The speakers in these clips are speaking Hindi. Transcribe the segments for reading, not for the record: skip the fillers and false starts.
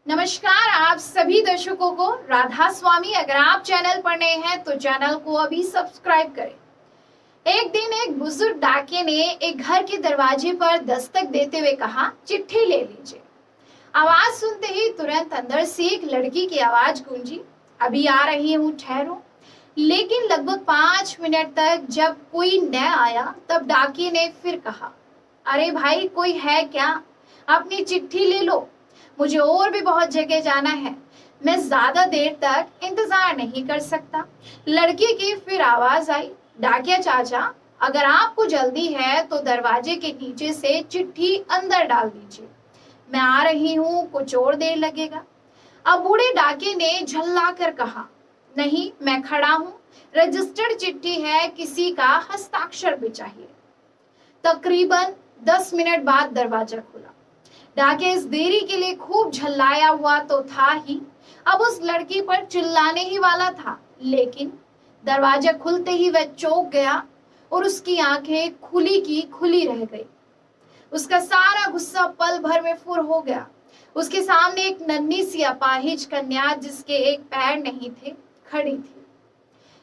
नमस्कार आप सभी दर्शकों को राधा स्वामी। अगर आप चैनल पर नए हैं तो चैनल को अभी सब्सक्राइब करें। एक दिन एक बुजुर्ग डाकिये ने एक घर के दरवाजे पर दस्तक देते हुए कहा, चिट्ठी ले लीजिए। आवाज सुनते ही तुरंत अंदर से एक लड़की की आवाज गूंजी, अभी आ रही हूँ, ठहरो। लेकिन लगभग 5 मिनट तक जब कोई न आया तब डाकिये ने फिर कहा, अरे भाई कोई है क्या? अपनी चिट्ठी ले लो, मुझे और भी बहुत जगह जाना है, मैं ज्यादा देर तक इंतजार नहीं कर सकता। लड़की की फिर आवाज आई, डाकिया चाचा, अगर आपको जल्दी है तो दरवाजे के नीचे से चिट्ठी अंदर डाल दीजिए, मैं आ रही हूँ, कुछ और देर लगेगा। अब बूढ़े डाकिये ने झल्ला कर कहा, नहीं मैं खड़ा हूँ, रजिस्टर्ड चिट्ठी है, किसी का हस्ताक्षर भी चाहिए। तकरीबन 10 मिनट बाद दरवाजा खुला। डाकिया इस देरी के लिए खूब झल्लाया हुआ तो था ही, अब उस लड़की पर चिल्लाने ही वाला था। लेकिन दरवाजा खुलते ही वह चौंक गया और उसकी आंखें खुली की खुली रह गई। उसका सारा गुस्सा पल भर में फुर हो गया। उसके सामने एक नन्ही सी अपाहिज कन्या, जिसके एक पैर नहीं थे, खड़ी थी।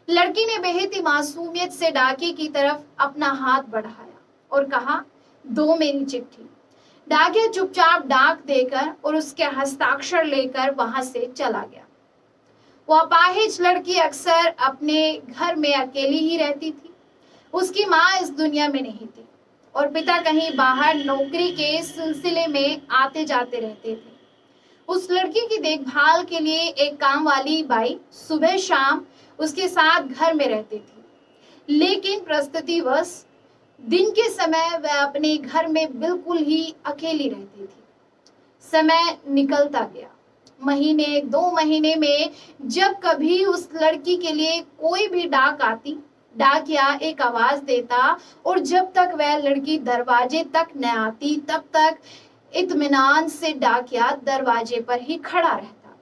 लड़की ने बेहद ही मासूमियत से डाकिये की तरफ अपना हाथ बढ़ाया और कहा, दो मेरी चिट्ठी। डाकिया चुपचाप डाक देकर और उसके हस्ताक्षर लेकर वहां से चला गया। वो अपाहिज लड़की अक्सर अपने घर में अकेली ही रहती थी। उसकी माँ इस दुनिया में नहीं थी और पिता कहीं बाहर नौकरी के सिलसिले में आते जाते रहते थे। उस लड़की की देखभाल के लिए एक काम वाली बाई सुबह शाम उसके साथ घर में रहती थी। लेकिन परिस्थितिवश दिन के समय वह अपने घर में बिल्कुल ही अकेली रहती थी। समय निकलता गया। महीने 2 महीने में जब कभी उस लड़की के लिए कोई भी डाक आती, डाकिया एक आवाज देता और जब तक वह लड़की दरवाजे तक न आती तब तक इत्मीनान से डाकिया दरवाजे पर ही खड़ा रहता।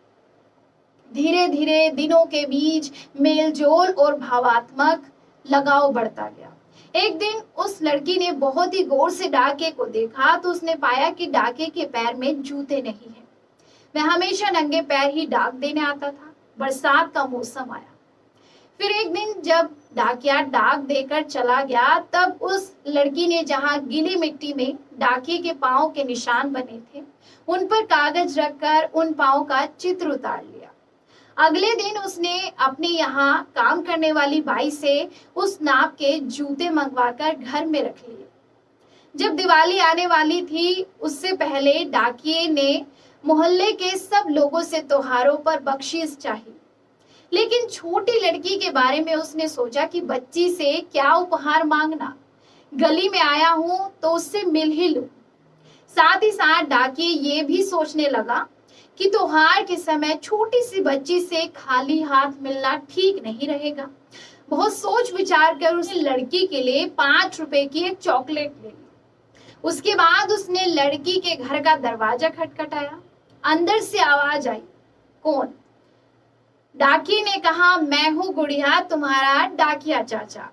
धीरे धीरे दिनों के बीच मेलजोल और भावात्मक लगाव बढ़ता गया। एक दिन उस लड़की ने बहुत ही गौर से डाकिये को देखा तो उसने पाया कि डाकिये के पैर में जूते नहीं है। वह हमेशा नंगे पैर ही डाक देने आता था। बरसात का मौसम आया। फिर एक दिन जब डाकिया डाक देकर चला गया तब उस लड़की ने जहां गीली मिट्टी में डाकिये के पांव के निशान बने थे, उन पर कागज रखकर उन पांव का चित्र उतार लिया। अगले दिन उसने अपने यहाँ काम करने वाली बाई से उस नाप के जूते मंगवाकर घर में रख लिए। जब दिवाली आने वाली थी उससे पहले डाकिये ने मोहल्ले के सब लोगों से त्योहारों पर बख्शीश चाही। लेकिन छोटी लड़की के बारे में उसने सोचा कि बच्ची से क्या उपहार मांगना, गली में आया हूं तो उससे मिल ही लूं। साथ ही साथ डाकिये ये भी सोचने लगा कि त्योहार के समय छोटी सी बच्ची से खाली हाथ मिलना ठीक नहीं रहेगा। बहुत सोच विचार कर उसने लड़की के लिए 5 रुपए की एक चॉकलेट ले ली। उसके बाद उसने लड़की के घर का दरवाजा खटखटाया। अंदर से आवाज आई, कौन? डाकिये ने कहा, मैं हूँ गुड़िया, तुम्हारा डाकिया चाचा।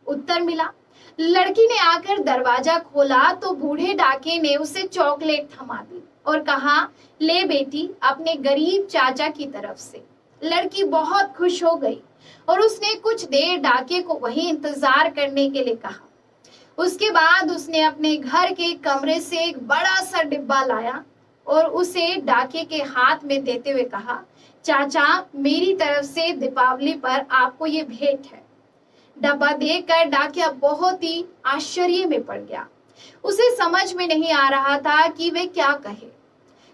उत्तर मिला। लड़की ने आकर दरवाजा खोला तो बूढ़े डाकिये ने उसे चॉकलेट थमा दी और कहा, ले बेटी, अपने गरीब चाचा की तरफ से। लड़की बहुत खुश हो गई और उसने कुछ देर डाकिये को वहीं इंतजार करने के लिए कहा। उसके बाद उसने अपने घर के कमरे से एक बड़ा सा डिब्बा लाया और उसे डाकिये के हाथ में देते हुए कहा, चाचा, मेरी तरफ से दीपावली पर आपको ये भेंट है। डब्बा देखकर डाकिया बहुत ही आश्चर्य में पड़ गया। उसे समझ में नहीं आ रहा था कि वे क्या कहे।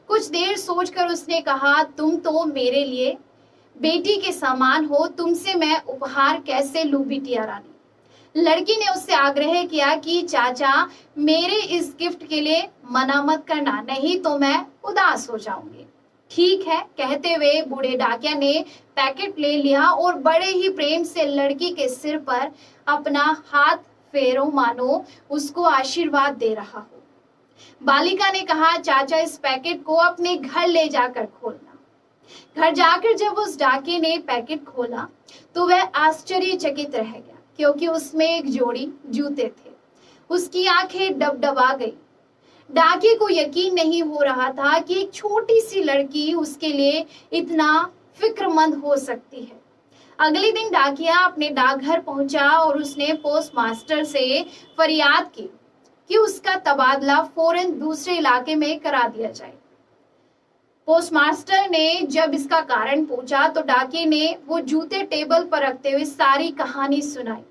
कुछ देर सोचकर उसने कहा, तुम तो मेरे लिए बेटी के समान हो, तुमसे मैं उपहार कैसे लूं बिटिया रानी। लड़की ने उससे आग्रह किया कि चाचा, मेरे इस गिफ्ट के लिए मना मत करना, नहीं तो मैं उदास हो जाऊंगी। ठीक है, कहते हुए बूढ़े डाकिया ने पैकेट ले लिया और बड़े ही प्रेम से लड़की के सिर पर अपना हाथ फेरो, मानो उसको आशीर्वाद दे रहा हो। बालिका ने कहा, चाचा, इस पैकेट को अपने घर ले जाकर खोलना। घर जाकर जब उस डाकिये ने पैकेट खोला तो वह आश्चर्यचकित रह गया, क्योंकि उसमें एक जोड़ी जूते थे। उसकी आंखें डबडबा गई। डाकिये को यकीन नहीं हो रहा था कि एक छोटी सी लड़की उसके लिए इतना फिक्रमंद हो सकती है। अगले दिन डाकिया अपने डाकघर पहुंचा और उसने पोस्ट मास्टर से फरियाद की कि उसका तबादला फौरन दूसरे इलाके में करा दिया जाए। पोस्ट मास्टर ने जब इसका कारण पूछा तो डाकिये ने वो जूते टेबल पर रखते हुए सारी कहानी सुनाई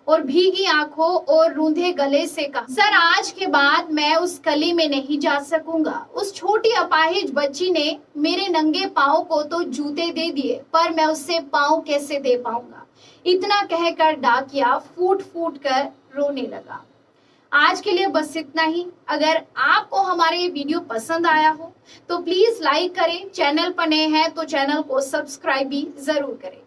और भीगी आंखों और रूंधे गले से कहा, सर आज के बाद मैं उस गली में नहीं जा सकूंगा। उस छोटी अपाहिज बच्ची ने मेरे नंगे पाँव को तो जूते दे दिए, पर मैं उससे पाँव कैसे दे पाऊंगा। इतना कहकर डाकिया फूट फूट कर रोने लगा। आज के लिए बस इतना ही। अगर आपको हमारे ये वीडियो पसंद आया हो तो प्लीज लाइक करें, चैनल पर नए हैं तो चैनल को सब्सक्राइब भी जरूर करें।